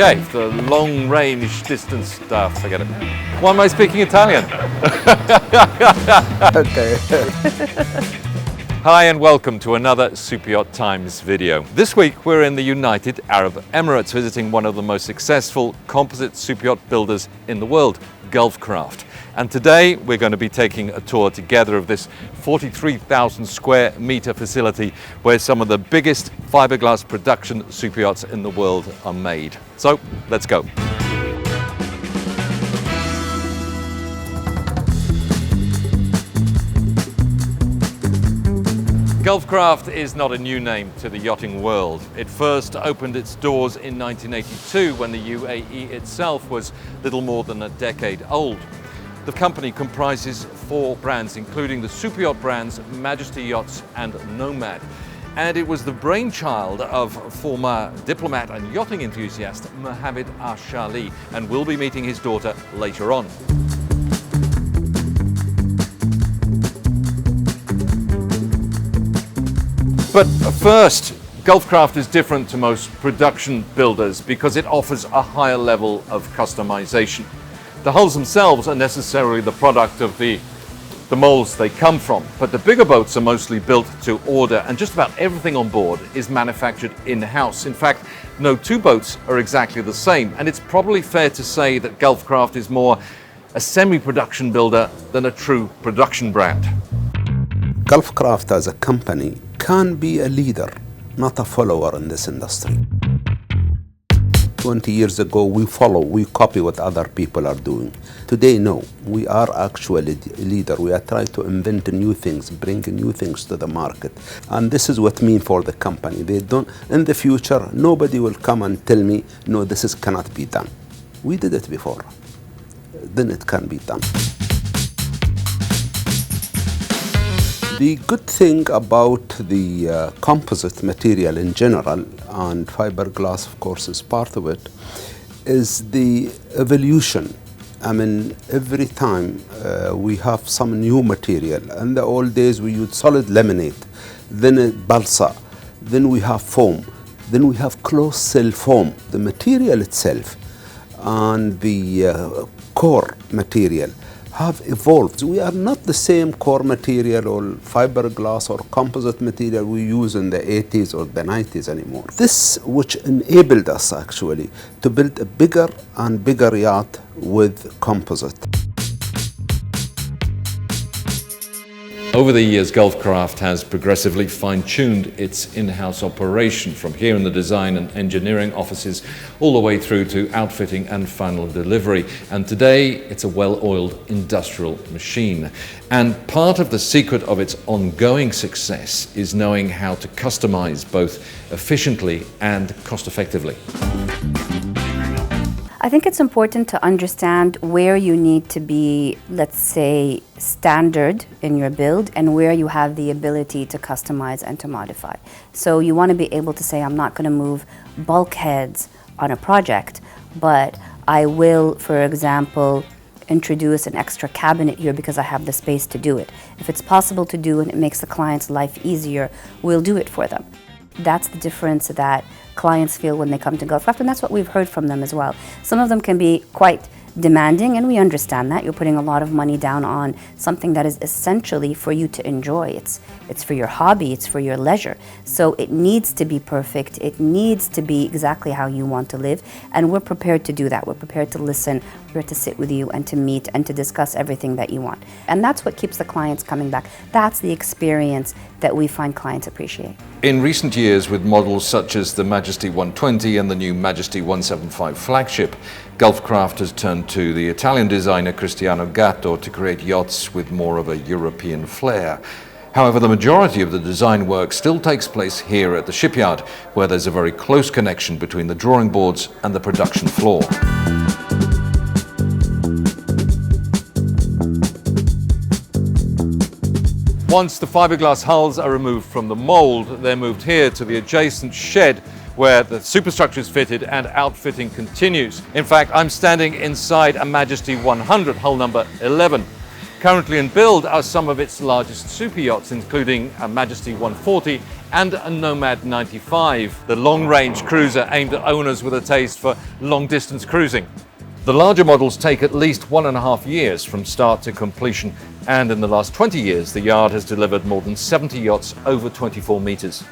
Okay, the long-range distance stuff, forget it. Why am I speaking Italian? Okay. Hi and welcome to another Superyacht Times video. This week we're in the United Arab Emirates visiting one of the most successful composite superyacht builders in the world, Gulfcraft. And today we're going to be taking a tour together of this 43,000 square meter facility where some of the biggest fiberglass production superyachts in the world are made. So let's go. Gulfcraft is not a new name to the yachting world. It first opened its doors in 1982 when the UAE itself was little more than a decade old. The company comprises 4 brands, including the superyacht brands Majesty Yachts and Nomad. And it was the brainchild of former diplomat and yachting enthusiast Mohammed Charl, and we'll be meeting his daughter later on. But first, Gulfcraft is different to most production builders because it offers a higher level of customization. The hulls themselves are necessarily the product of the molds they come from, but the bigger boats are mostly built to order, and just about everything on board is manufactured in-house. In fact, no 2 boats are exactly the same, and it's probably fair to say that Gulfcraft is more a semi-production builder than a true production brand. Gulfcraft as a company can be a leader, not a follower in this industry. 20 years ago, we copy what other people are doing. Today, no, we are actually a leader. We are trying to invent new things, bring new things to the market. And this is what means for the company. In the future, nobody will come and tell me, no, this cannot be done. We did it before, then it can be done. The good thing about the composite material in general, and fiberglass of course is part of it, is the evolution. I mean, every time we have some new material. In the old days we used solid laminate, then balsa, then we have foam, then we have closed cell foam. The material itself and the core material have evolved. We are not the same core material or fiberglass or composite material we use in the 80s or the 90s anymore. This which enabled us actually to build a bigger and bigger yacht with composite. Over the years, Gulfcraft has progressively fine-tuned its in-house operation, from here in the design and engineering offices all the way through to outfitting and final delivery. And today, it's a well-oiled industrial machine. And part of the secret of its ongoing success is knowing how to customize both efficiently and cost-effectively. I think it's important to understand where you need to be, let's say, standard in your build and where you have the ability to customize and to modify. So you want to be able to say, I'm not going to move bulkheads on a project, but I will, for example, introduce an extra cabinet here because I have the space to do it. If it's possible to do and it makes the client's life easier, we'll do it for them. That's the difference that clients feel when they come to Gulfcraft, and that's what we've heard from them as well. Some of them can be quite demanding, and we understand that. You're putting a lot of money down on something that is essentially for you to enjoy. It's for your hobby, it's for your leisure. So it needs to be perfect, it needs to be exactly how you want to live, and we're prepared to do that. We're prepared to listen, we're prepared to sit with you and to meet and to discuss everything that you want. And that's what keeps the clients coming back. That's the experience that we find clients appreciate. In recent years, with models such as the Majesty 120 and the new Majesty 175 flagship, Gulfcraft has turned to the Italian designer Cristiano Gatto to create yachts with more of a European flair. However, the majority of the design work still takes place here at the shipyard, where there's a very close connection between the drawing boards and the production floor. Once the fiberglass hulls are removed from the mold, they're moved here to the adjacent shed where the superstructure is fitted and outfitting continues. In fact, I'm standing inside a Majesty 100, hull number 11. Currently in build are some of its largest super yachts, including a Majesty 140 and a Nomad 95, the long-range cruiser aimed at owners with a taste for long-distance cruising. The larger models take at least 1.5 years from start to completion, and in the last 20 years, the yard has delivered more than 70 yachts over 24 meters.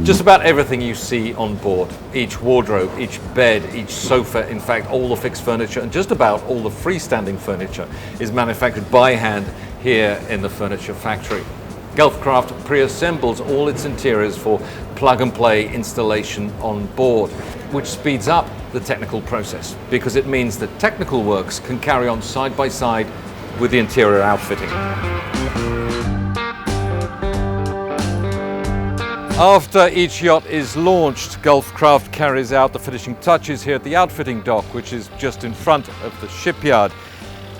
Just about everything you see on board, each wardrobe, each bed, each sofa, in fact all the fixed furniture and just about all the freestanding furniture is manufactured by hand here in the furniture factory. Gulfcraft pre-assembles all its interiors for plug-and-play installation on board, which speeds up the technical process because it means that technical works can carry on side by side with the interior outfitting. After each yacht is launched, Gulfcraft carries out the finishing touches here at the outfitting dock, which is just in front of the shipyard.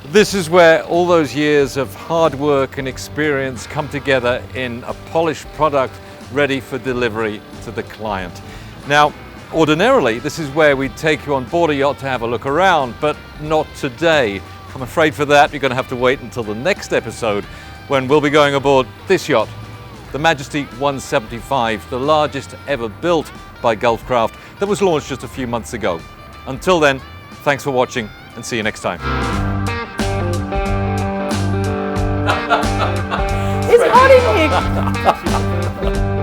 This is where all those years of hard work and experience come together in a polished product ready for delivery to the client. Now, ordinarily, this is where we'd take you on board a yacht to have a look around, but not today. I'm afraid for that, you're going to have to wait until the next episode when we'll be going aboard this yacht, the Majesty 175, the largest ever built by Gulfcraft, that was launched just a few months ago. Until then, thanks for watching and see you next time. It's hot in here.